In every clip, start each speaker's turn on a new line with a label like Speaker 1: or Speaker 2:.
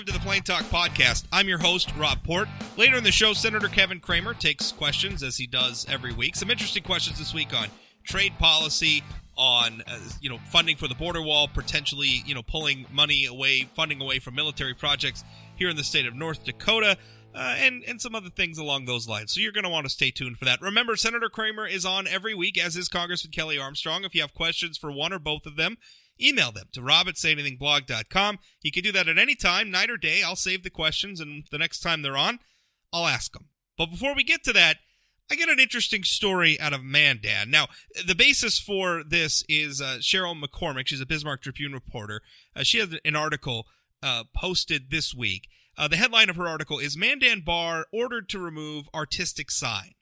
Speaker 1: Welcome to the Plain Talk Podcast. I'm your host, Rob Port. Later in the show, Senator Kevin Cramer takes questions, as he does every week. Some interesting questions this week on trade policy, on funding for the border wall, potentially pulling funding away from military projects here in the state of North Dakota, and some other things along those lines. So you're going to want to stay tuned for that. Remember, Senator Cramer is on every week, as is Congressman Kelly Armstrong. If you have questions for one or both of them, email them to rob@sayanythingblog.com. You can do that at any time, night or day. I'll save the questions, and the next time they're on, I'll ask them. But before we get to that, I get an interesting story out of Mandan. Now, the basis for this is Cheryl McCormick. She's a Bismarck Tribune reporter. She has an article posted this week. The headline of her article is Mandan Bar Ordered to Remove Artistic Sign.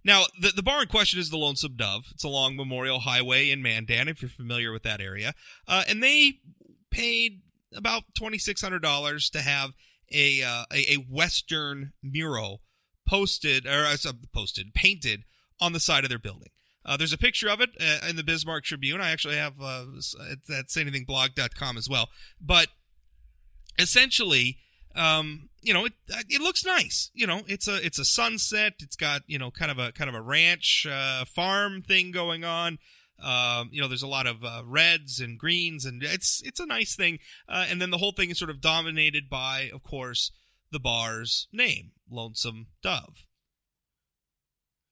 Speaker 1: Now, the bar in question is the Lonesome Dove. It's along Memorial Highway in Mandan, if you're familiar with that area. And they paid about $2,600 to have a Western mural painted on the side of their building. There's a picture of it in the Bismarck Tribune. I actually have at sayanythingblog.com as well. But essentially, it looks nice. It's a sunset. It's got kind of a ranch farm thing going on. There's a lot of reds and greens, and it's a nice thing. And then the whole thing is sort of dominated by, of course, the bar's name, Lonesome Dove.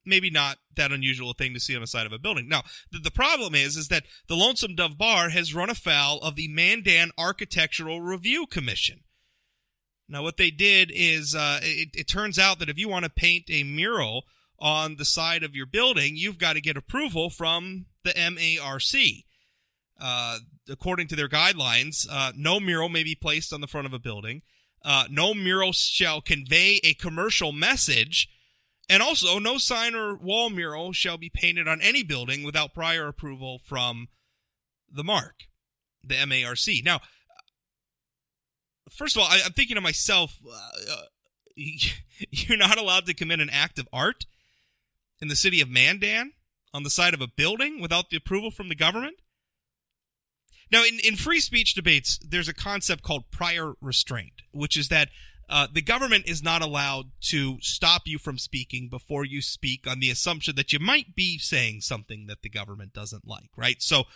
Speaker 1: Maybe not that unusual a thing to see on the side of a building. Now, the problem is that the Lonesome Dove Bar has run afoul of the Mandan Architectural Review Commission. Now, what they did is it turns out that if you want to paint a mural on the side of your building, you've got to get approval from the MARC. According to their guidelines, no mural may be placed on the front of a building. No mural shall convey a commercial message. And also, no sign or wall mural shall be painted on any building without prior approval from the MARC, the MARC. Now, first of all, I'm thinking to myself, you're not allowed to commit an act of art in the city of Mandan on the side of a building without the approval from the government? Now, in free speech debates, there's a concept called prior restraint, which is that the government is not allowed to stop you from speaking before you speak on the assumption that you might be saying something that the government doesn't like, right? So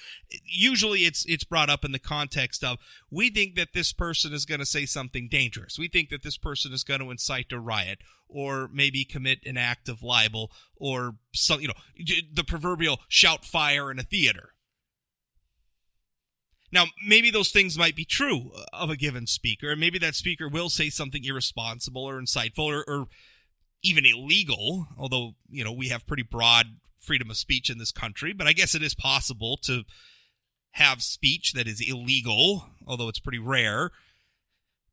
Speaker 1: usually it's brought up in the context of, we think that this person is going to say something dangerous. We think that this person is going to incite a riot or maybe commit an act of libel or some, the proverbial shout fire in a theater. Now, maybe those things might be true of a given speaker, and maybe that speaker will say something irresponsible or insightful or even illegal, although, we have pretty broad freedom of speech in this country, but I guess it is possible to have speech that is illegal, although it's pretty rare.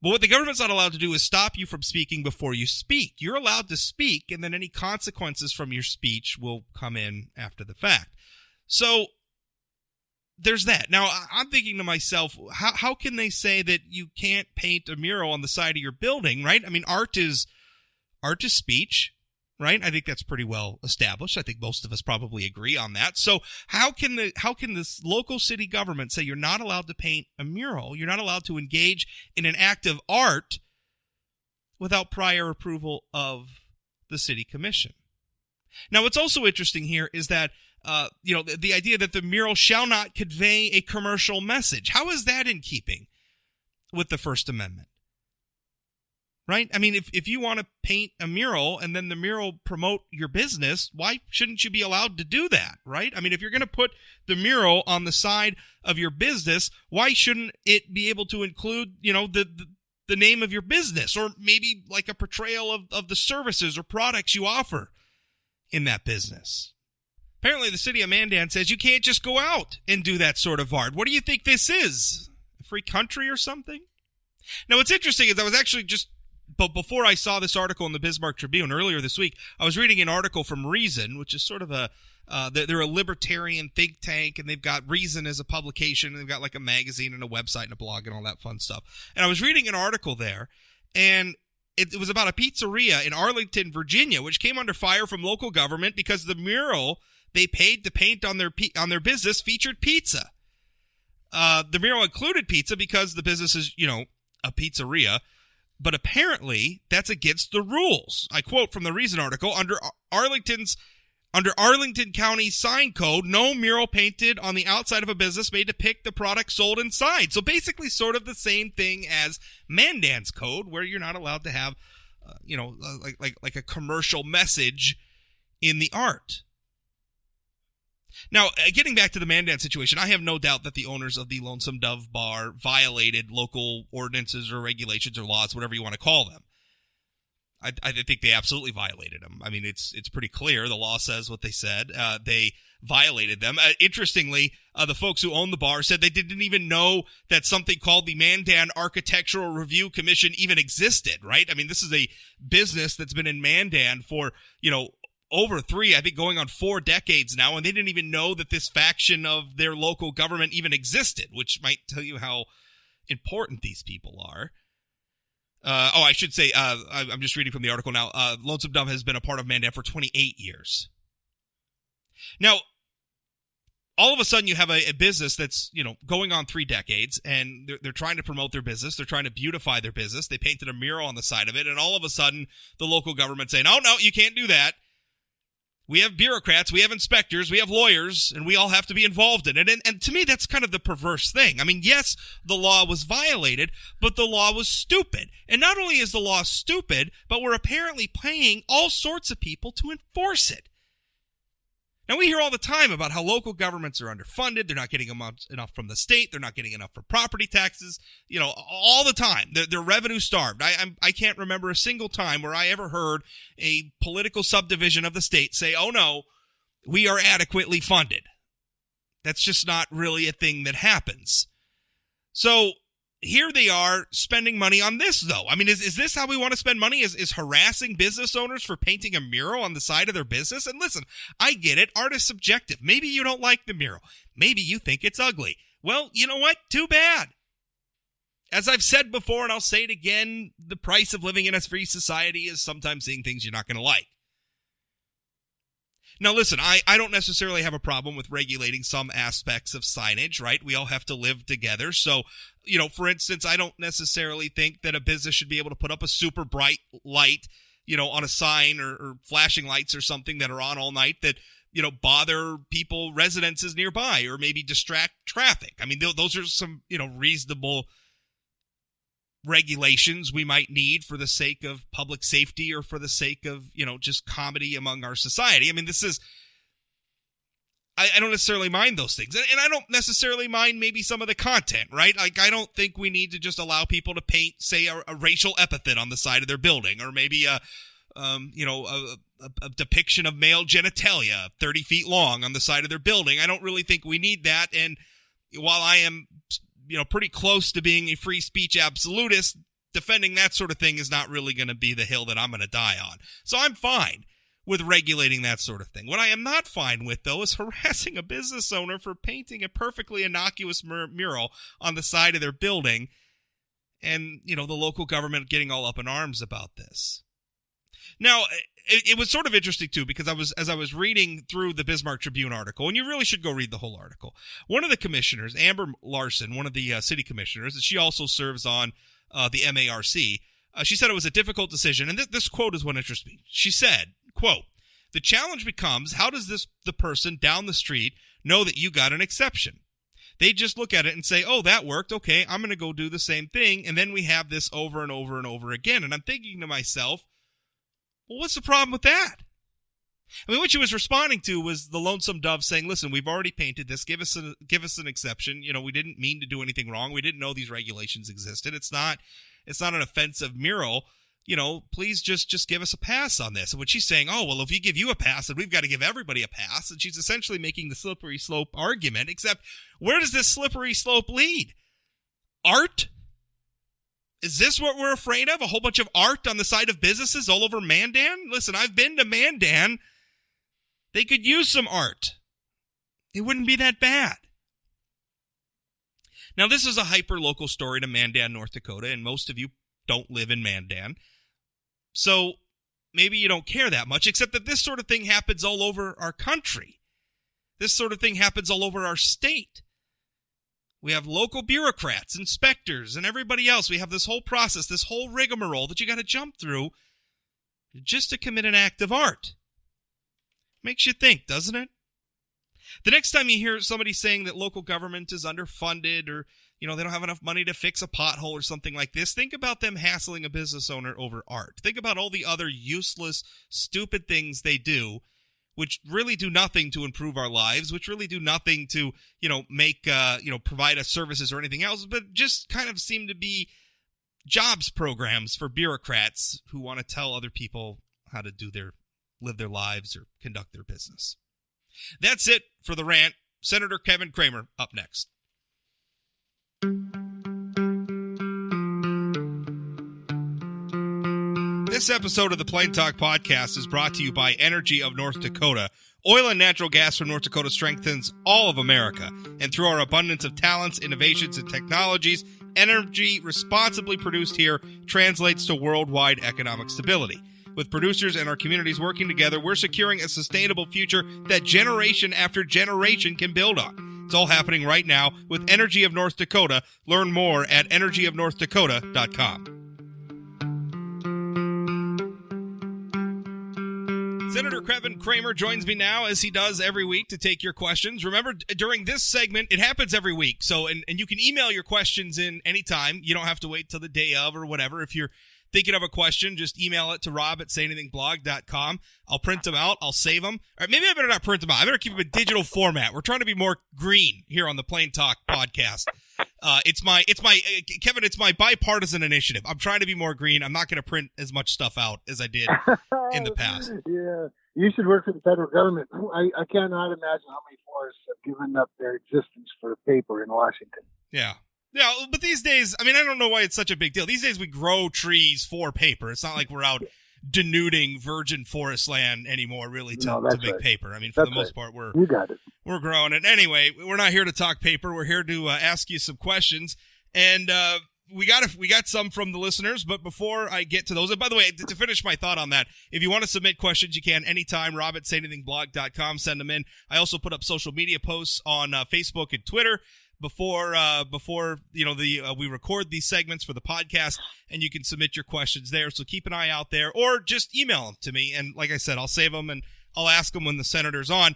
Speaker 1: But what the government's not allowed to do is stop you from speaking before you speak. You're allowed to speak, and then any consequences from your speech will come in after the fact. So there's that. Now, I'm thinking to myself, how can they say that you can't paint a mural on the side of your building, right? I mean, art is speech, right? I think that's pretty well established. I think most of us probably agree on that. So how can this local city government say you're not allowed to paint a mural, you're not allowed to engage in an act of art without prior approval of the city commission? Now, what's also interesting here is that the idea that the mural shall not convey a commercial message. How is that in keeping with the First Amendment? Right? I mean, if you want to paint a mural and then the mural promote your business, why shouldn't you be allowed to do that? Right? I mean, if you're going to put the mural on the side of your business, why shouldn't it be able to include, the name of your business, or maybe like a portrayal of the services or products you offer in that business? Apparently, the city of Mandan says you can't just go out and do that sort of art. What do you think this is? A free country or something? Now, what's interesting is I was actually but before I saw this article in the Bismarck Tribune earlier this week, I was reading an article from Reason, which is sort of they're a libertarian think tank, and they've got Reason as a publication, and they've got like a magazine and a website and a blog and all that fun stuff. And I was reading an article there, and it was about a pizzeria in Arlington, Virginia, which came under fire from local government because the mural they paid to paint on their business featured pizza. The mural included pizza because the business is, a pizzeria, but apparently that's against the rules. I quote from the Reason article, under Arlington County sign code, no mural painted on the outside of a business may depict the product sold inside. So basically sort of the same thing as Mandan's code, where you're not allowed to have, like a commercial message in the art. Now, getting back to the Mandan situation, I have no doubt that the owners of the Lonesome Dove Bar violated local ordinances or regulations or laws, whatever you want to call them. I think they absolutely violated them. I mean, it's pretty clear. The law says what they said. They violated them. Interestingly, the folks who own the bar said they didn't even know that something called the Mandan Architectural Review Commission even existed, right? I mean, this is a business that's been in Mandan for, over 3, I think going on 4 decades now, and they didn't even know that this faction of their local government even existed, which might tell you how important these people are. I should say, I'm just reading from the article now, Lonesome Dove has been a part of Mandan for 28 years. Now, all of a sudden you have a business that's, going on 3 decades, and they're trying to promote their business. They're trying to beautify their business. They painted a mural on the side of it, and all of a sudden the local government saying, oh, no, you can't do that. We have bureaucrats, we have inspectors, we have lawyers, and we all have to be involved in it. And to me, that's kind of the perverse thing. I mean, yes, the law was violated, but the law was stupid. And not only is the law stupid, but we're apparently paying all sorts of people to enforce it. Now, we hear all the time about how local governments are underfunded. They're not getting enough from the state. They're not getting enough for property taxes. All the time. They're revenue starved. I can't remember a single time where I ever heard a political subdivision of the state say, oh, no, we are adequately funded. That's just not really a thing that happens. So here they are spending money on this, though. I mean, is this how we want to spend money? Is harassing business owners for painting a mural on the side of their business? And listen, I get it. Art is subjective. Maybe you don't like the mural. Maybe you think it's ugly. Well, you know what? Too bad. As I've said before, and I'll say it again, the price of living in a free society is sometimes seeing things you're not going to like. Now, listen, I don't necessarily have a problem with regulating some aspects of signage, right? We all have to live together. So, for instance, I don't necessarily think that a business should be able to put up a super bright light, on a sign or flashing lights or something that are on all night that, bother people, residences nearby, or maybe distract traffic. I mean, those are some, reasonable regulations we might need for the sake of public safety or for the sake of, just comedy among our society. I mean, I don't necessarily mind those things. And I don't necessarily mind maybe some of the content, right? Like, I don't think we need to just allow people to paint, say, a racial epithet on the side of their building, or maybe a depiction of male genitalia 30 feet long on the side of their building. I don't really think we need that. And while I am pretty close to being a free speech absolutist, defending that sort of thing is not really going to be the hill that I'm going to die on. So I'm fine with regulating that sort of thing. What I am not fine with, though, is harassing a business owner for painting a perfectly innocuous mural on the side of their building, and, the local government getting all up in arms about this. Now, it was sort of interesting, too, because as I was reading through the Bismarck Tribune article, and you really should go read the whole article, one of the commissioners, Amber Larson, one of the city commissioners, and she also serves on the MARC, she said it was a difficult decision, and this quote is what interests me. She said, quote, "The challenge becomes, how does the person down the street know that you got an exception? They just look at it and say, oh, that worked, okay, I'm going to go do the same thing, and then we have this over and over and over again." And I'm thinking to myself, well, what's the problem with that? I mean, what she was responding to was the Lonesome Dove saying, listen, we've already painted this. Give us an exception. We didn't mean to do anything wrong. We didn't know these regulations existed. It's not an offensive mural. Please just give us a pass on this. And what she's saying, oh, well, if we give you a pass, then we've got to give everybody a pass. And she's essentially making the slippery slope argument, except where does this slippery slope lead? Art? Is this what we're afraid of? A whole bunch of art on the side of businesses all over Mandan? Listen, I've been to Mandan. They could use some art. It wouldn't be that bad. Now, this is a hyper-local story to Mandan, North Dakota, and most of you don't live in Mandan. So maybe you don't care that much, except that this sort of thing happens all over our country. This sort of thing happens all over our state. We have local bureaucrats, inspectors, and everybody else. We have this whole process, this whole rigmarole that you got to jump through just to commit an act of art. Makes you think, doesn't it? The next time you hear somebody saying that local government is underfunded or, they don't have enough money to fix a pothole or something like this, think about them hassling a business owner over art. Think about all the other useless, stupid things they do, which really do nothing to improve our lives, which really do nothing to, provide us services or anything else, but just kind of seem to be jobs programs for bureaucrats who want to tell other people how to live their lives or conduct their business. That's it for the rant. Senator Kevin Cramer up next. This episode of the Plain Talk Podcast is brought to you by Energy of North Dakota. Oil and natural gas from North Dakota strengthens all of America. And through our abundance of talents, innovations, and technologies, energy responsibly produced here translates to worldwide economic stability. With producers and our communities working together, we're securing a sustainable future that generation after generation can build on. It's all happening right now with Energy of North Dakota. Learn more at energyofnorthdakota.com. Senator Kevin Cramer joins me now, as he does every week, to take your questions. Remember, during this segment, it happens every week, so and you can email your questions in anytime. You don't have to wait till the day of or whatever. If you're thinking of a question, just email it to rob@sayanythingblog.com. I'll print them out. I'll save them. Or maybe I better not print them out. I better keep them in digital format. We're trying to be more green here on the Plain Talk Podcast. Kevin, it's my bipartisan initiative. I'm trying to be more green. I'm not going to print as much stuff out as I did in the past.
Speaker 2: Yeah, you should work for the federal government. I cannot imagine how many forests have given up their existence for paper in Washington.
Speaker 1: Yeah. Yeah, but these days, I don't know why it's such a big deal. These days we grow trees for paper. It's not like we're out denuding virgin forest land anymore, really, to make
Speaker 2: right.
Speaker 1: paper. For the most part, we're growing it. Anyway, we're not here to talk paper. We're here to ask you some questions. And we got some from the listeners, but before I get to those, and by the way, to finish my thought on that, if you want to submit questions, you can anytime. rob@sayanythingblog.com. Send them in. I also put up social media posts on Facebook and Twitter before we record these segments for the podcast, and you can submit your questions there. So keep an eye out there, or just email them to me. And like I said, I'll save them and I'll ask them when the senator's on.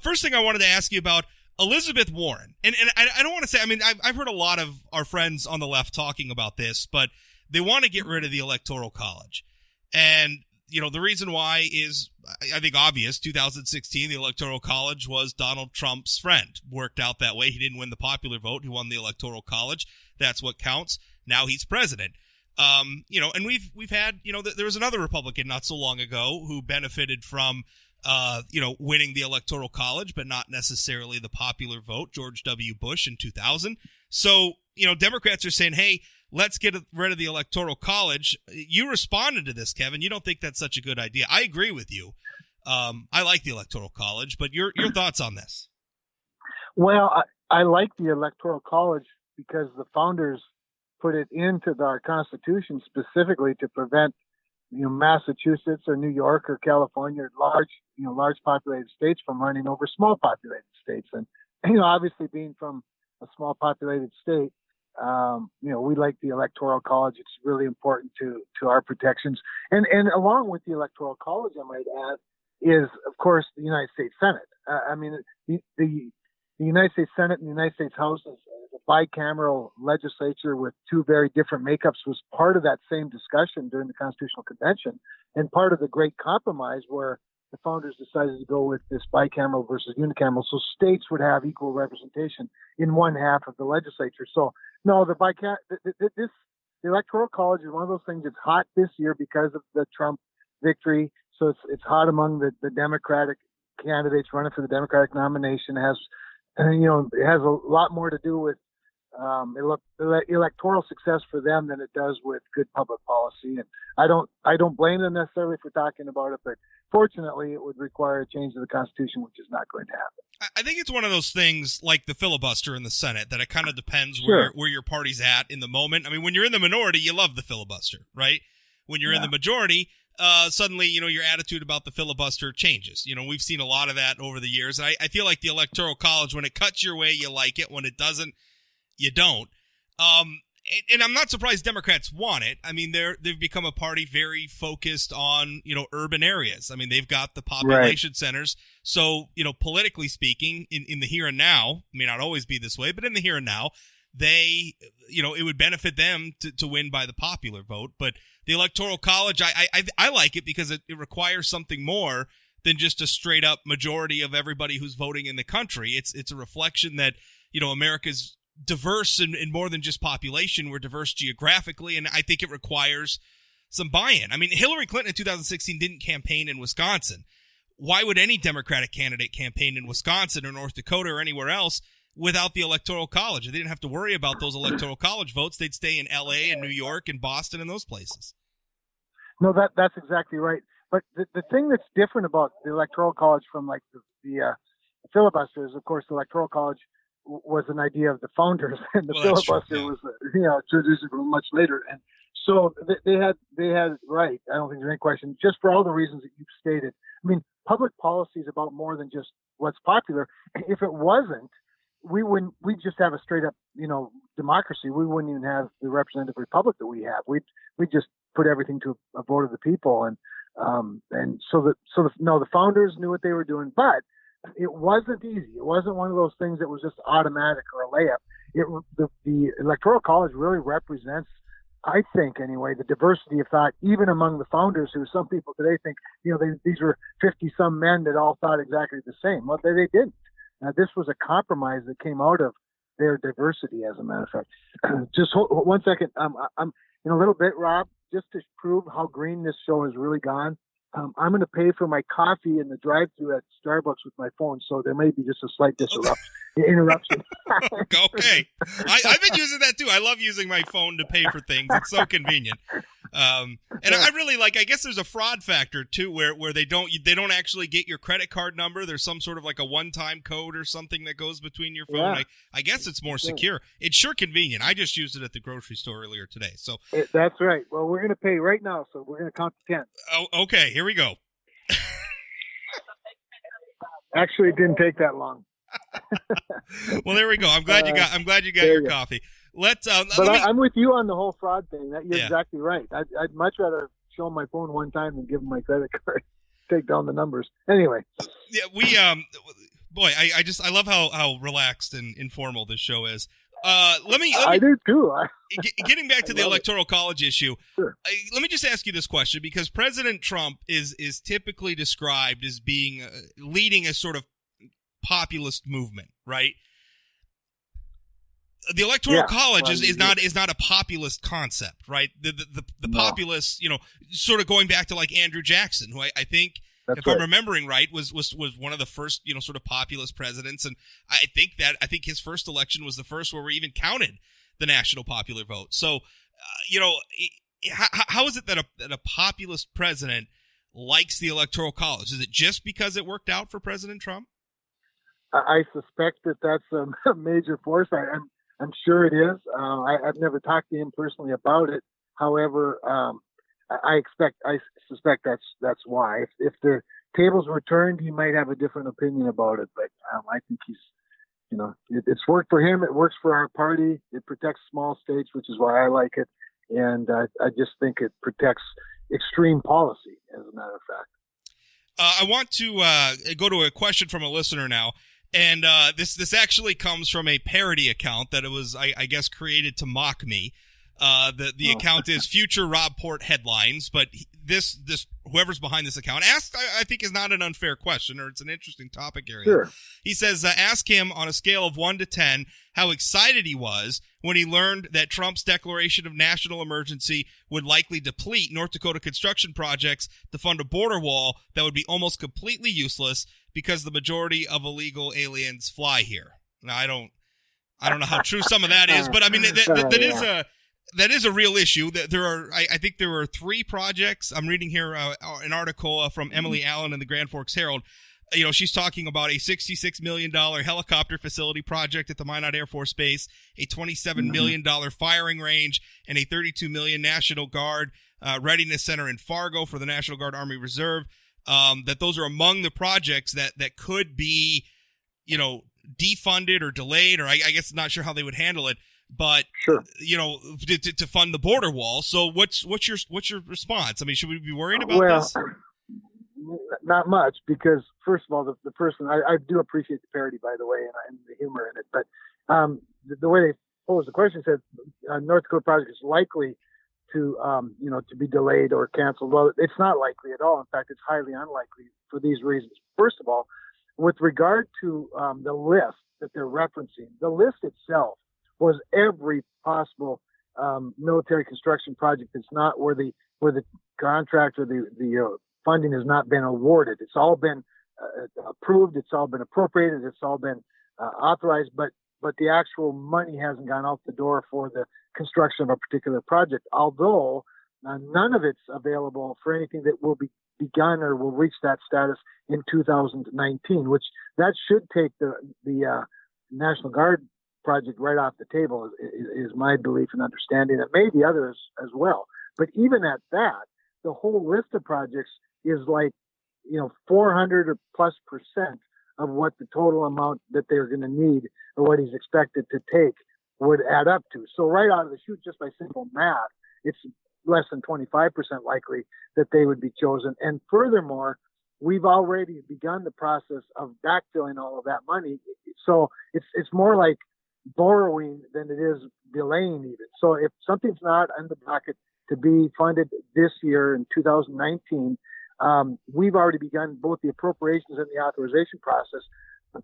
Speaker 1: First thing I wanted to ask you about Elizabeth Warren, and I don't want to say, I've heard a lot of our friends on the left talking about this, but they want to get rid of the Electoral College. And the reason why is, I think, obvious. 2016, the Electoral College was Donald Trump's friend. Worked out that way. He didn't win the popular vote. He won the Electoral College. That's what counts. Now he's president. And we've had, there was another Republican not so long ago who benefited from, winning the Electoral College, but not necessarily the popular vote, George W. Bush in 2000. So, Democrats are saying, hey, let's get rid of the Electoral College. You responded to this, Kevin. You don't think that's such a good idea. I agree with you. I like the Electoral College, but your thoughts on this?
Speaker 2: Well, I like the Electoral College because the founders put it into our Constitution specifically to prevent, Massachusetts or New York or California, large populated states from running over small populated states. And, obviously being from a small populated state, we like the Electoral College. It's really important to our protections. And along with the Electoral College, I might add, is, of course, the United States Senate. The United States Senate and the United States House is a bicameral legislature with two very different makeups, was part of that same discussion during the Constitutional Convention and part of the Great Compromise, where the founders decided to go with this bicameral versus unicameral, so states would have equal representation in one half of the legislature. So, no, the Electoral College is one of those things that's hot this year because of the Trump victory. So it's hot among the Democratic candidates running for the Democratic nomination. It has a lot more to do with electoral success for them than it does with good public policy. And I don't blame them necessarily for talking about it, but fortunately it would require a change to the Constitution, which is not going to happen.
Speaker 1: I think it's one of those things like the filibuster in the Senate, that it kind of depends
Speaker 2: Sure.
Speaker 1: where your party's at in the moment. When you're in the minority, you love the filibuster, right? When you're in the majority, suddenly, your attitude about the filibuster changes. We've seen a lot of that over the years. And I feel like the Electoral College, when it cuts your way, you like it. When it doesn't, You don't. And I'm not surprised Democrats want it. I mean, they've become a party very focused on, urban areas. I mean, they've got the population centers. So, politically speaking, in the here and now, may not always be this way, but in the here and now, they, it would benefit them to win by the popular vote. But the Electoral College, I like it because it requires something more than just a straight up majority of everybody who's voting in the country. It's a reflection that, America's diverse in more than just population. We're diverse geographically, and I think it requires some buy-in. I mean, Hillary Clinton in 2016 didn't campaign in Wisconsin. Why would any Democratic candidate campaign in Wisconsin or North Dakota or anywhere else without the Electoral College? They didn't have to worry about those Electoral College votes. They'd stay in L.A. and New York and Boston and those places.
Speaker 2: No, that's exactly right. But the thing that's different about the Electoral College from like the filibusters, of course, the Electoral College was an idea of the founders, and the filibuster was, introduced much later. And so they had right. I don't think there's any question. Just for all the reasons that you've stated. I mean, public policy is about more than just what's popular. If it wasn't, we'd just have a straight up, democracy. We wouldn't even have the representative republic that we have. We'd just put everything to a vote of the people. And the founders knew what they were doing, but it wasn't easy. It wasn't one of those things that was just automatic or a layup. The Electoral College really represents, I think anyway, the diversity of thought, even among the founders, who some people today think, these were 50-some men that all thought exactly the same. Well, they didn't. This was a compromise that came out of their diversity, as a matter of fact. Just hold 1 second. I'm in a little bit, Rob, just to prove how green this show has really gone. I'm going to pay for my coffee in the drive-thru at Starbucks with my phone, so there may be just a slight interruption.
Speaker 1: Okay. I've been using that too. I love using my phone to pay for things. It's so convenient. And I really I guess there's a fraud factor too, where they don't actually get your credit card number. There's some sort of like a one-time code or something that goes between your phone. Yeah. I guess it's more secure. It's sure convenient. I just used it at the grocery store earlier today. So
Speaker 2: that's right. Well, we're going to pay right now, so we're going to count to 10.
Speaker 1: Oh, okay. Here we go.
Speaker 2: Actually, it didn't take that long.
Speaker 1: Well, there we go. I'm glad you got your coffee.
Speaker 2: I'm with you on the whole fraud thing. You're exactly right. I'd much rather show them my phone one time than give them my credit card. Take down the numbers. Anyway.
Speaker 1: Yeah, I love how relaxed and informal this show is. I do too. Getting back to the Electoral College issue,
Speaker 2: sure.
Speaker 1: Let me just ask you this question, because President Trump is typically described as being leading a sort of populist movement, right? The Electoral College is not a populist concept, right? The populist, sort of going back to like Andrew Jackson, who I think, if I'm remembering right, was one of the first, sort of populist presidents. And I think his first election was the first where we even counted the national popular vote. So, how is it that a populist president likes the Electoral College? Is it just because it worked out for President Trump?
Speaker 2: I suspect that's a major force. I'm sure it is. I've never talked to him personally about it. However, I suspect that's why. If the tables were turned, he might have a different opinion about it. But I think he's, it's worked for him. It works for our party. It protects small states, which is why I like it. And I just think it protects extreme policy, as a matter of fact.
Speaker 1: I want to go to a question from a listener now. And this actually comes from a parody account that it was, I guess, created to mock me. The account is Future Rob Port Headlines, but this whoever's behind this account asked, I think, is not an unfair question, or it's an interesting topic area.
Speaker 2: Sure.
Speaker 1: He says, ask him on a scale of 1 to 10 how excited he was when he learned that Trump's declaration of national emergency would likely deplete North Dakota construction projects to fund a border wall that would be almost completely useless because the majority of illegal aliens fly here. Now, I don't know how true some of that is, but I mean that is a real issue. I think there are 3 projects. I'm reading here an article from Emily Allen in the Grand Forks Herald. She's talking about a $66 million helicopter facility project at the Minot Air Force Base, a $27 million firing range, and a $32 million National Guard Readiness Center in Fargo for the National Guard Army Reserve. That those are among the projects that could be, defunded or delayed, or I guess not sure how they would handle it, but
Speaker 2: Sure.
Speaker 1: To fund the border wall. So what's your response? I mean, should we be worried about this?
Speaker 2: Not much, because first of all, the person, I do appreciate the parody, by the way, and the humor in it, but the way they posed the question said North Dakota project is likely to to be delayed or canceled. Well, it's not likely at all. In fact, it's highly unlikely for these reasons. First of all, with regard to the list that they're referencing, the list itself was every possible military construction project that's not where the contract or the funding has not been awarded. It's all been approved. It's all been appropriated. It's all been authorized, but the actual money hasn't gone out the door for the construction of a particular project, although none of it's available for anything that will be begun or will reach that status in 2019, which that should take the National Guard project right off the table, is my belief and understanding. It may be others as well. But even at that, the whole list of projects is like, 400 or plus percent of what the total amount that they're going to need or what he's expected to take would add up to. So right out of the chute, just by simple math, it's less than 25% likely that they would be chosen. And furthermore, we've already begun the process of backfilling all of that money. So it's more like borrowing than it is delaying even. So if something's not on the docket to be funded this year in 2019, we've already begun both the appropriations and the authorization process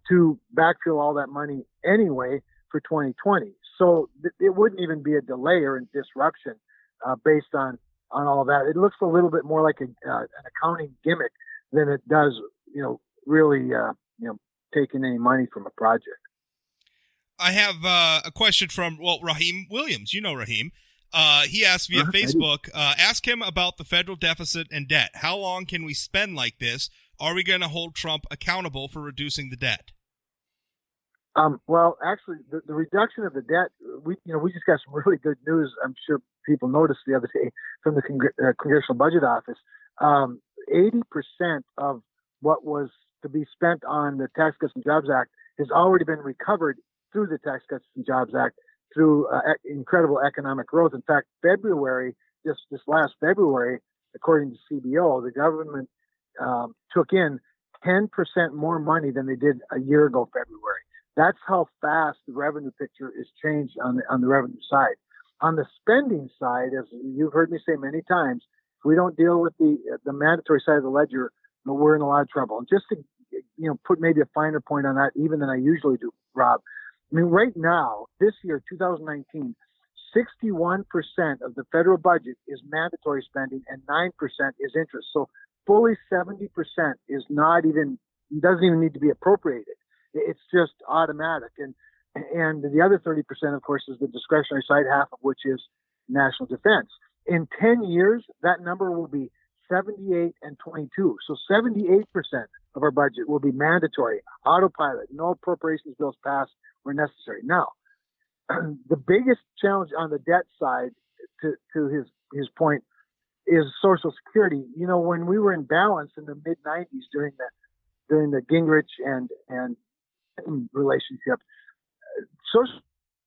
Speaker 2: to backfill all that money anyway for 2020. So it wouldn't even be a delay or a disruption based on all that. It looks a little bit more like an accounting gimmick than it does, really, taking any money from a project.
Speaker 1: I have a question from, Raheem Williams. You know Raheem. He asked via Facebook, ask him about the federal deficit and debt. How long can we spend like this? Are we going to hold Trump accountable for reducing the debt?
Speaker 2: Well, actually, the reduction of the debt, we just got some really good news. I'm sure people noticed the other day from the Congressional Budget Office. 80% of what was to be spent on the Tax Cuts and Jobs Act has already been recovered through the Tax Cuts and Jobs Act through incredible economic growth. In fact, this last February, according to CBO, the government took in 10% more money than they did a year ago February. That's how fast the revenue picture is changed on the revenue side. On the spending side, as you've heard me say many times, if we don't deal with the mandatory side of the ledger, we're in a lot of trouble. And just to put maybe a finer point on that, even than I usually do, Rob. I mean, right now, this year, 2019, 61% of the federal budget is mandatory spending and 9% is interest. So fully 70% doesn't even need to be appropriated. It's just automatic. And the other 30%, of course, is the discretionary side, half of which is national defense. In 10 years, that number will be 78 and 22. So 78% of our budget will be mandatory, autopilot, no appropriations bills passed where necessary. Now, the biggest challenge on the debt side, to his point, is Social Security. When we were in balance in the mid 90s during the Gingrich and relationship, Social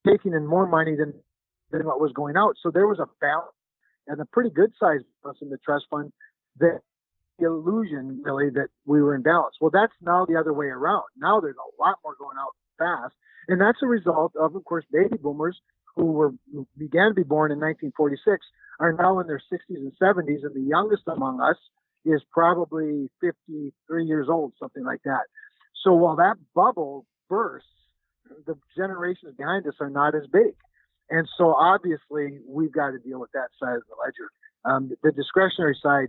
Speaker 2: taking in more money than what was going out. So there was a balance and a pretty good size balance in the trust fund, that the illusion really that we were in balance. Well, that's now the other way around. Now there's a lot more going out fast. And that's a result of course, baby boomers who began to be born in 1946 are now in their 60s and 70s. And the youngest among us is probably 53 years old, something like that. So while that bubble bursts, the generations behind us are not as big. And so obviously we've got to deal with that side of the ledger. The discretionary side,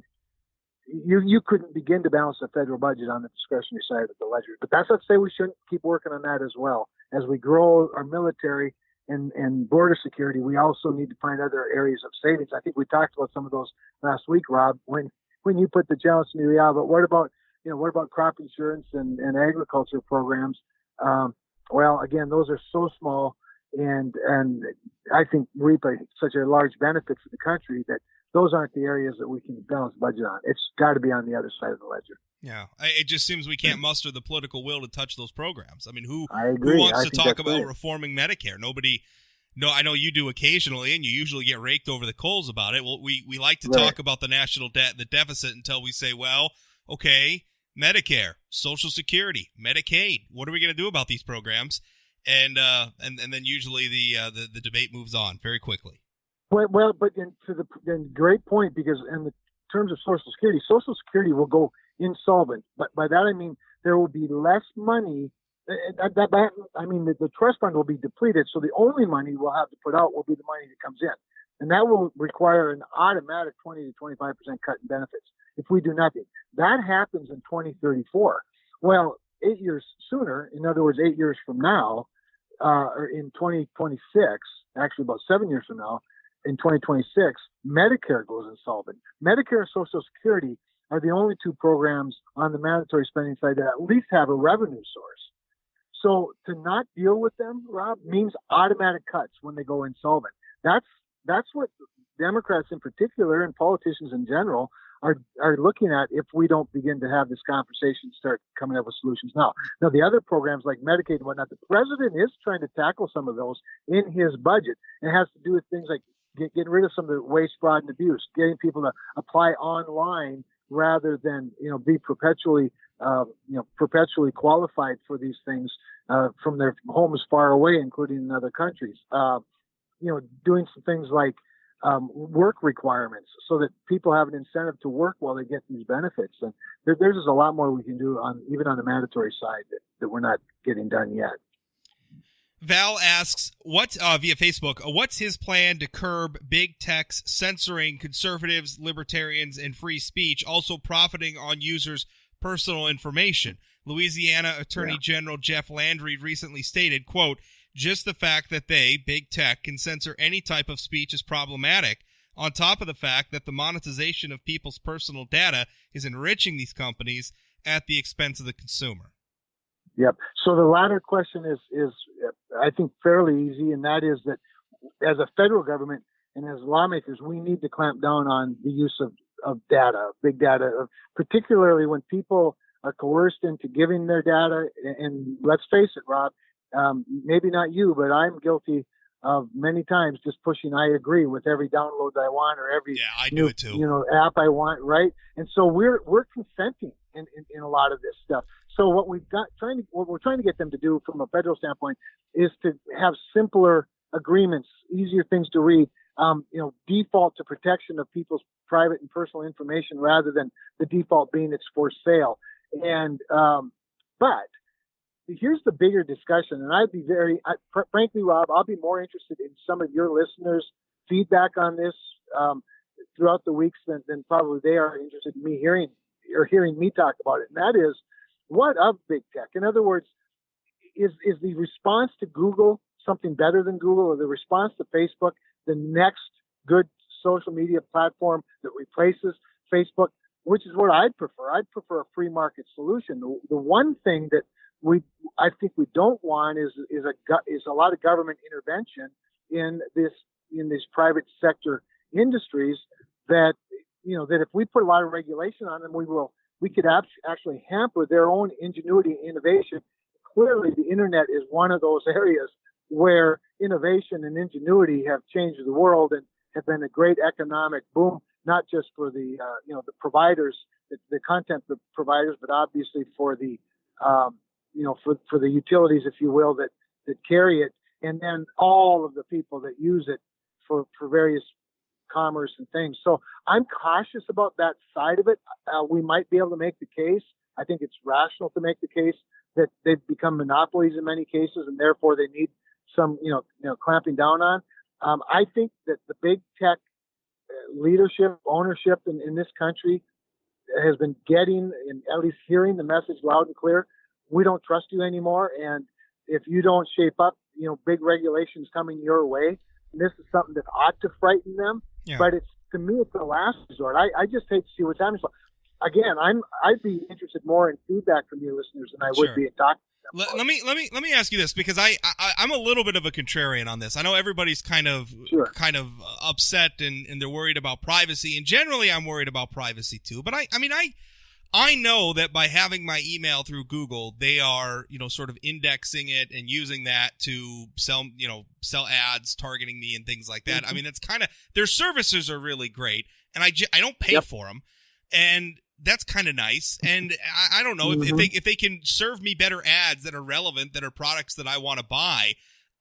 Speaker 2: you couldn't begin to balance the federal budget on the discretionary side of the ledger. But that's not to say we shouldn't keep working on that as well. As we grow our military and border security, we also need to find other areas of savings. I think we talked about some of those last week, Rob, when you put the challenge to me, but what about crop insurance and agriculture programs? Well, again, those are so small and I think reap such a large benefit for the country that those aren't the areas that we can balance budget on. It's got to be on the other side of the ledger.
Speaker 1: Yeah, it just seems we can't muster the political will to touch those programs. I mean, who wants to talk about reforming Medicare? Nobody. No, I know you do occasionally, and you usually get raked over the coals about it. Well, we like to talk about the national debt, the deficit, until we say, well, okay, Medicare, Social Security, Medicaid. What are we going to do about these programs? And then usually the debate moves on very quickly.
Speaker 2: Well, but then great point, because in the terms of Social Security will go insolvent. But by that I mean there will be less money. The trust fund will be depleted, so the only money we'll have to put out will be the money that comes in, and that will require an automatic 20 to 25% cut in benefits if we do nothing. That happens in 2034. Well, 8 years sooner, in other words, 8 years from now, or in 2026, actually about 7 years from now, in 2026, Medicare goes insolvent. Medicare and Social Security are the only two programs on the mandatory spending side that at least have a revenue source. So to not deal with them, Rob, means automatic cuts when they go insolvent. That's what Democrats in particular and politicians in general are looking at if we don't begin to have this conversation, start coming up with solutions now. Now, the other programs like Medicaid and whatnot, the president is trying to tackle some of those in his budget. It has to do with things like getting rid of some of the waste, fraud, and abuse, getting people to apply online rather than, be perpetually qualified for these things from their homes far away, including in other countries. Doing some things like work requirements so that people have an incentive to work while they get these benefits. And there's just a lot more we can do even on the mandatory side that we're not getting done yet.
Speaker 1: Val asks, via Facebook, what's his plan to curb big tech's censoring conservatives, libertarians, and free speech, also profiting on users' personal information? Louisiana Attorney General Jeff Landry recently stated, quote, just the fact that they, big tech, can censor any type of speech is problematic, on top of the fact that the monetization of people's personal data is enriching these companies at the expense of the consumer.
Speaker 2: Yep. So the latter question is I think fairly easy, and that is that as a federal government and as lawmakers, we need to clamp down on the use of data, big data, particularly when people are coerced into giving their data. And let's face it, Rob, maybe not you, but I'm guilty of many times just pushing I agree with every download I want or every
Speaker 1: do it too.
Speaker 2: App I want, right? And so we're consenting in a lot of this stuff. So what we're trying to get them to do from a federal standpoint is to have simpler agreements, easier things to read, default to protection of people's private and personal information rather than the default being it's for sale. And but here's the bigger discussion, and I'd be frankly, Rob, I'll be more interested in some of your listeners' feedback on this throughout the weeks than probably they are interested in me hearing me talk about it. And that is, what of big tech? In other words, is the response to Google something better than Google, or the response to Facebook the next good social media platform that replaces Facebook, which is what I'd prefer. I'd prefer a free market solution. The one thing that I think we don't want is a lot of government intervention in these private sector industries that if we put a lot of regulation on them, we could actually hamper their own ingenuity and innovation. Clearly, the internet is one of those areas where innovation and ingenuity have changed the world and have been a great economic boom, not just for the providers, the content providers, but obviously for the for the utilities, if you will, that carry it, and then all of the people that use it for various commerce and things. So I'm cautious about that side of it. We might be able to make the case. I think it's rational to make the case that they've become monopolies in many cases, and therefore they need some, clamping down on. I think that the big tech leadership, ownership in this country has been getting, and at least hearing the message loud and clear. We don't trust you anymore, and if you don't shape up, big regulations coming your way. And this is something that ought to frighten them. Yeah. But to me, it's the last resort. I just hate to see what's happening. So again, I'd be interested more in feedback from your listeners than I would be in talking to them.
Speaker 1: Let me ask you this, because I'm a little bit of a contrarian on this. I know everybody's kind of upset and they're worried about privacy, and generally I'm worried about privacy too. But I know that by having my email through Google, they are, sort of indexing it and using that to sell ads, targeting me and things like that. Mm-hmm. I mean, it's kind of, their services are really great, and I don't pay for them, and that's kind of nice. And I don't know if they can serve me better ads that are relevant, that are products that I want to buy.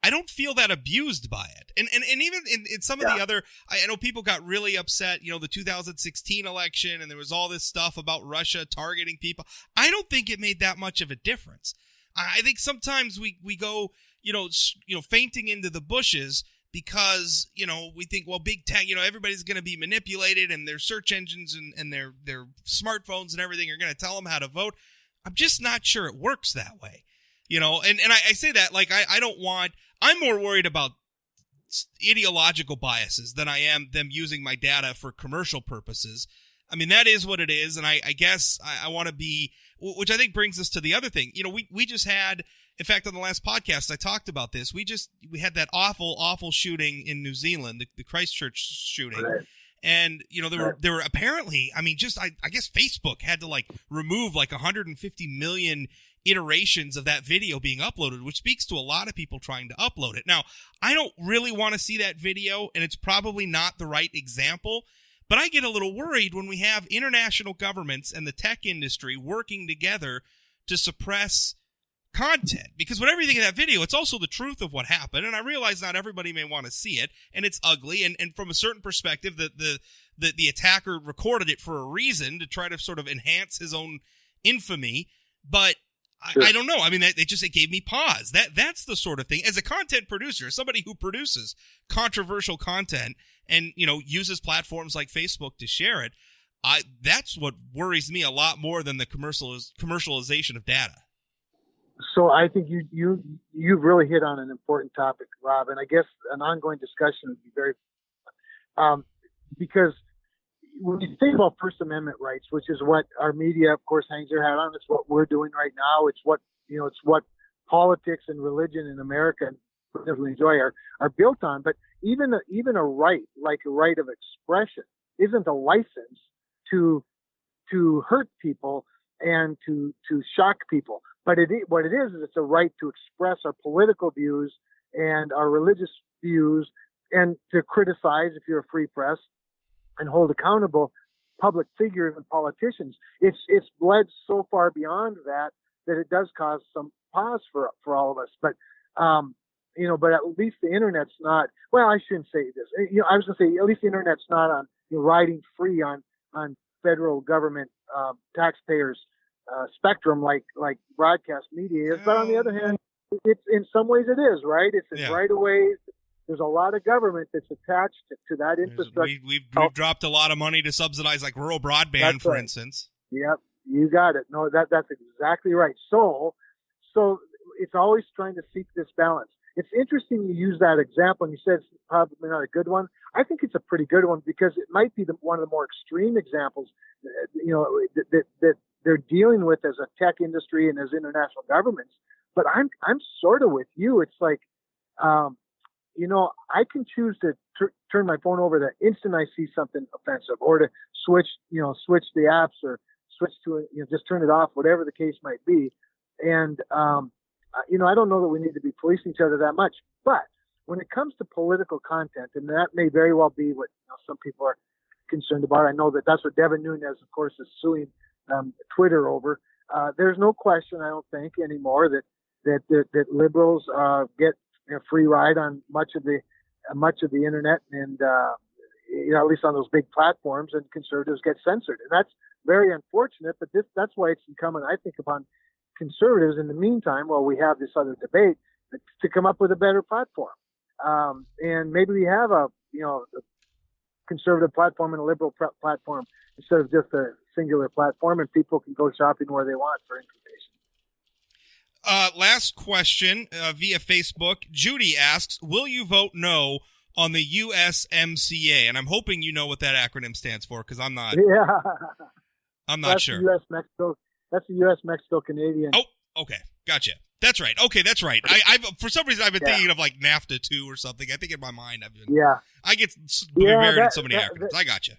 Speaker 1: I don't feel that abused by it. And even in some of the other, I know people got really upset, the 2016 election, and there was all this stuff about Russia targeting people. I don't think it made that much of a difference. I think sometimes we go, fainting into the bushes because, we think, well, big tech, everybody's going to be manipulated, and their search engines and their smartphones and everything are going to tell them how to vote. I'm just not sure it works that way. And I say that like I'm more worried about ideological biases than I am them using my data for commercial purposes. I mean, that is what it is, and I guess I want to be, which I think brings us to the other thing. We just had, in fact, on the last podcast, I talked about this. We had that awful shooting in New Zealand, the Christchurch shooting. Right. And, there were apparently, I guess Facebook had to remove 150 million iterations of that video being uploaded, which speaks to a lot of people trying to upload it. Now, I don't really want to see that video, and it's probably not the right example, but I get a little worried when we have international governments and the tech industry working together to suppress content, because whatever you think of that video, it's also the truth of what happened, and I realize not everybody may want to see it, and it's ugly, and from a certain perspective, the attacker recorded it for a reason, to try to sort of enhance his own infamy, but I don't know. I mean, it gave me pause. That's the sort of thing, as a content producer, somebody who produces controversial content and, uses platforms like Facebook to share it, that's what worries me a lot more than the commercialization of data.
Speaker 2: So I think you've really hit on an important topic, Rob, and I guess an ongoing discussion would be very, because when you think about First Amendment rights, which is what our media, of course, hangs their hat on, it's what we're doing right now. It's what politics and religion in America definitely enjoy are built on. But even a right, like a right of expression, isn't a license to hurt people and to shock people. But what it is it's a right to express our political views and our religious views, and to criticize, if you're a free press, and hold accountable public figures and politicians. It's bled so far beyond that it does cause some pause for all of us. But but at least the internet's not. Well, I shouldn't say this. I was going to say at least the internet's not on riding free on federal government taxpayers spectrum like broadcast media is. But on the other hand, it's in some ways it is, right. It's in right of ways. There's a lot of government that's attached to that infrastructure.
Speaker 1: We've dropped a lot of money to subsidize rural broadband, for instance.
Speaker 2: Yep, you got it. No, that's exactly right. So it's always trying to seek this balance. It's interesting you use that example, and you said it's probably not a good one. I think it's a pretty good one, because it might be one of the more extreme examples, that they're dealing with as a tech industry and as international governments. But I'm sort of with you. It's like, I can choose to turn my phone over the instant I see something offensive, or to switch the apps, or switch to just turn it off, whatever the case might be. And, I don't know that we need to be policing each other that much, but when it comes to political content, and that may very well be what some people are concerned about. I know that's what Devin Nunes, of course, is suing Twitter over. There's no question, I don't think anymore, that liberals get a free ride on much of the internet, and at least on those big platforms, and conservatives get censored, and that's very unfortunate. But that's why it's incumbent, I think, upon conservatives in the meantime, while we have this other debate, to come up with a better platform. And maybe we have a conservative platform and a liberal platform instead of just a singular platform, and people can go shopping where they want for information.
Speaker 1: Last question via Facebook. Judy asks, will you vote no on the USMCA? And I'm hoping you know what that acronym stands for, because I'm not.
Speaker 2: Yeah.
Speaker 1: I'm not sure.
Speaker 2: US-Mexico. That's the U.S.-Mexico-Canadian.
Speaker 1: Oh, okay. Gotcha. That's right. Okay, that's right. I've for some reason I've been thinking of like NAFTA 2 or something. I think in my mind I get buried in so many acronyms. I gotcha.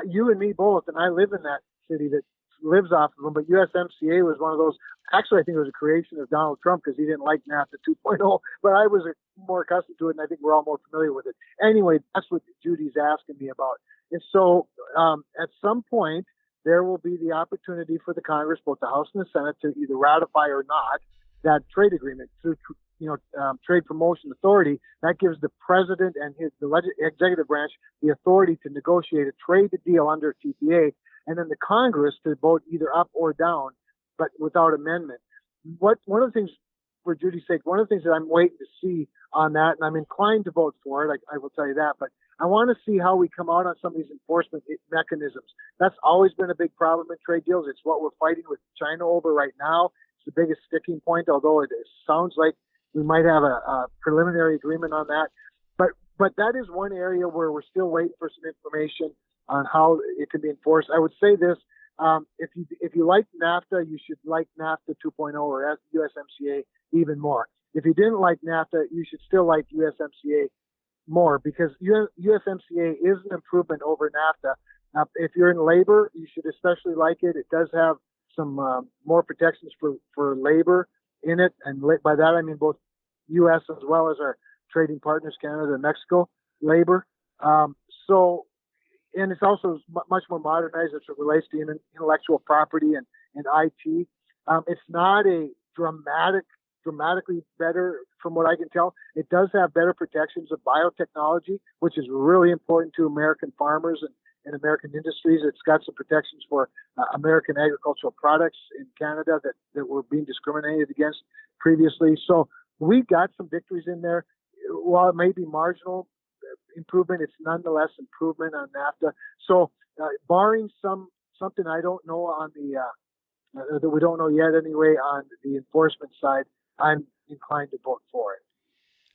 Speaker 2: You and me both, and I live in that city that lives off of them. But USMCA was one of those. Actually, I think it was a creation of Donald Trump because he didn't like NAFTA 2.0. But I was more accustomed to it, and I think we're all more familiar with it. Anyway, that's what Judy's asking me about. And so, at some point, there will be the opportunity for the Congress, both the House and the Senate, to either ratify or not that trade agreement through, Trade Promotion Authority. That gives the president and the executive branch the authority to negotiate a trade deal under TPA, and then the Congress to vote either up or down, but without amendment. One of the things, for Judy's sake, one of the things that I'm waiting to see on that, and I'm inclined to vote for it, I will tell you that, but I want to see how we come out on some of these enforcement mechanisms. That's always been a big problem in trade deals. It's what we're fighting with China over right now. It's the biggest sticking point, although it sounds like we might have a preliminary agreement on that. But that is one area where we're still waiting for some information on how it can be enforced. I would say this, if you like NAFTA, you should like NAFTA 2.0 or USMCA even more. If you didn't like NAFTA, you should still like USMCA more, because USMCA is an improvement over NAFTA. If you're in labor, you should especially like it. It does have some more protections for labor in it, and by that I mean both U.S. as well as our trading partners, Canada and Mexico, labor. And it's also much more modernized as it relates to intellectual property and IT. It's not a dramatically better, from what I can tell. It does have better protections of biotechnology, which is really important to American farmers and American industries. It's got some protections for American agricultural products in Canada that were being discriminated against previously. So we got some victories in there. While it may be marginal improvement, it's nonetheless improvement on NAFTA. So barring something I don't know on that we don't know yet anyway on the enforcement side, I'm inclined to vote for it.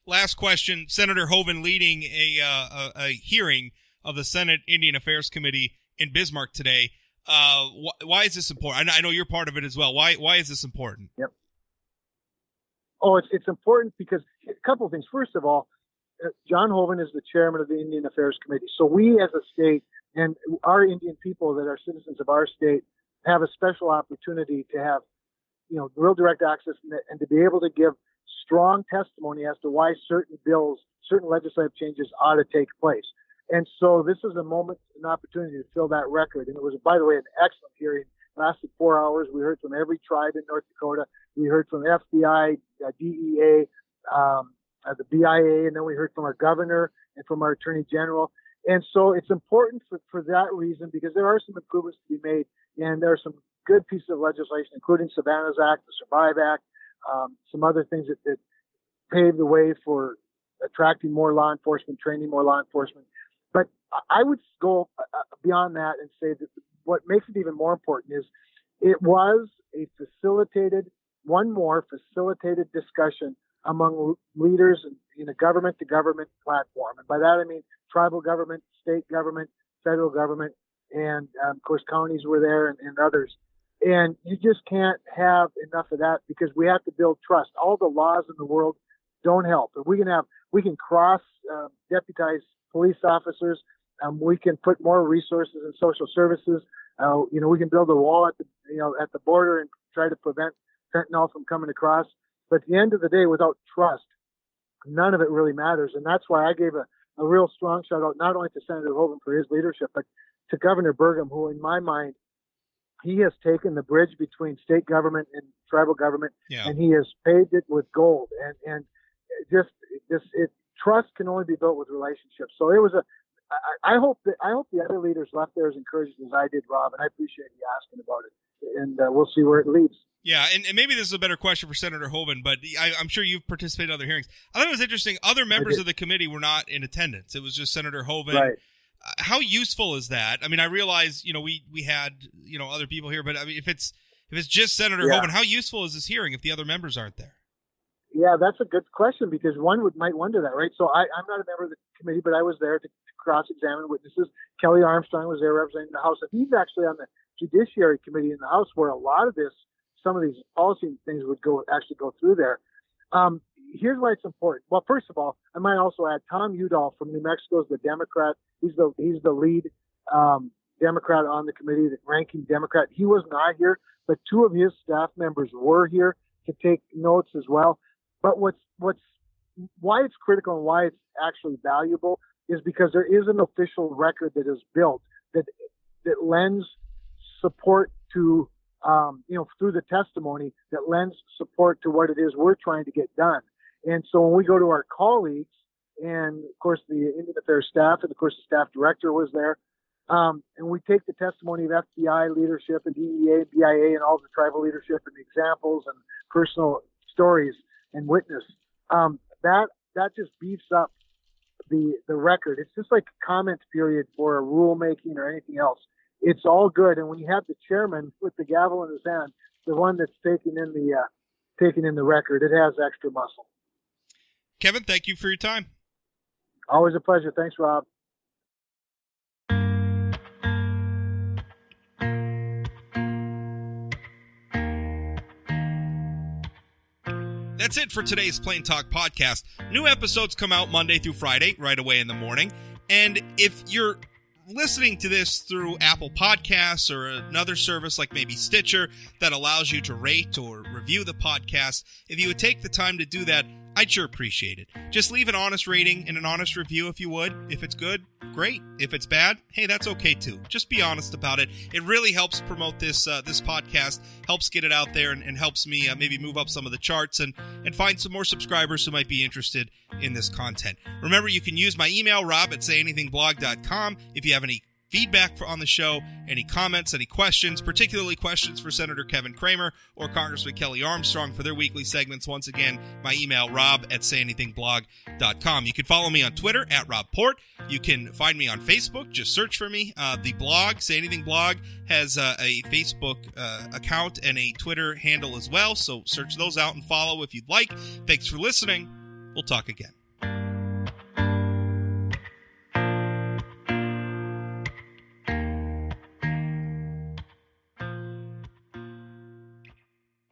Speaker 1: Last question. Senator Hoeven leading a hearing of the Senate Indian Affairs Committee in Bismarck today. Why is this important? I know you're part of it as well. Why is this important?
Speaker 2: Yep. Oh, it's important because a couple of things. First of all, John Hoeven is the chairman of the Indian Affairs Committee. So we as a state and our Indian people that are citizens of our state have a special opportunity to have, real direct access and to be able to give strong testimony as to why certain bills, certain legislative changes ought to take place. And so this is an opportunity to fill that record. And it was, by the way, an excellent hearing. It lasted 4 hours. We heard from every tribe in North Dakota. We heard from FBI, DEA, the BIA, and then we heard from our governor and from our attorney general. And so it's important for that reason, because there are some improvements to be made, and there are some good pieces of legislation, including Savannah's Act, the Survive Act, some other things that pave the way for attracting more law enforcement, training more law enforcement. But I would go beyond that and say that what makes it even more important is it was one more facilitated discussion among leaders in a government-to-government platform. And by that I mean tribal government, state government, federal government, and of course counties were there and others. And you just can't have enough of that, because we have to build trust. All the laws in the world don't help. If we can cross deputize police officers. We can put more resources in social services. We can build a wall at the border and try to prevent fentanyl from coming across. But at the end of the day, without trust, none of it really matters. And that's why I gave a real strong shout out, not only to Senator Hoeven for his leadership, but to Governor Burgum, who in my mind, he has taken the bridge between state government and tribal government, and he has paved it with gold. And trust can only be built with relationships. So it was I hope the other leaders left there as encouraged as I did, Rob, and I appreciate you asking about it. And we'll see where it leads.
Speaker 1: Yeah, and maybe this is a better question for Senator Hoeven, but I'm sure you've participated in other hearings. I thought it was interesting. Other members of the committee were not in attendance. It was just Senator Hoeven.
Speaker 2: Right.
Speaker 1: How useful is that? I mean, I realize we had other people here, but I mean, if it's just Senator Hoeven, how useful is this hearing if the other members aren't there?
Speaker 2: Yeah, that's a good question, because one might wonder that, right? So I'm not a member of the committee, but I was there to cross-examine witnesses. Kelly Armstrong was there representing the House, and he's actually on the Judiciary Committee in the House, where a lot of this some of these policy things would actually go through there. Here's why it's important. Well, first of all, I might also add Tom Udall from New Mexico is the Democrat. He's the lead Democrat on the committee, the ranking Democrat. He was not here, but two of his staff members were here to take notes as well. But why it's critical and why it's actually valuable is because there is an official record that is built that lends support to, through the testimony, that lends support to what it is we're trying to get done. And so when we go to our colleagues, and of course the Indian Affairs staff, and of course the staff director was there, and we take the testimony of FBI leadership and DEA, BIA, and all the tribal leadership and examples and personal stories and witness, that just beefs up the record. It's just like a comment period for a rulemaking or anything else. It's all good. And when you have the chairman with the gavel in his hand, the one that's taking in the record, it has extra muscle.
Speaker 1: Kevin, thank you for your time.
Speaker 2: Always a pleasure. Thanks, Rob.
Speaker 1: That's it for today's Plain Talk podcast. New episodes come out Monday through Friday, right away in the morning. And if you're listening to this through Apple Podcasts or another service like maybe Stitcher that allows you to rate or review the podcast, if you would take the time to do that, I'd sure appreciate it. Just leave an honest rating and an honest review if you would. If it's good, great. If it's bad, hey, that's okay too. Just be honest about it. It really helps promote this podcast, helps get it out there, and helps me maybe move up some of the charts and find some more subscribers who might be interested in this content. Remember, you can use my email, rob@sayanythingblog.com, if you have any feedback on the show, any comments, any questions, particularly questions for Senator Kevin Cramer or Congressman Kelly Armstrong for their weekly segments. Once again, my email, rob@sayanythingblog.com. You can follow me on Twitter @RobPort. You can find me on Facebook. Just search for me. The blog, Say Anything Blog, has a Facebook account and a Twitter handle as well. So search those out and follow if you'd like. Thanks for listening. We'll talk again.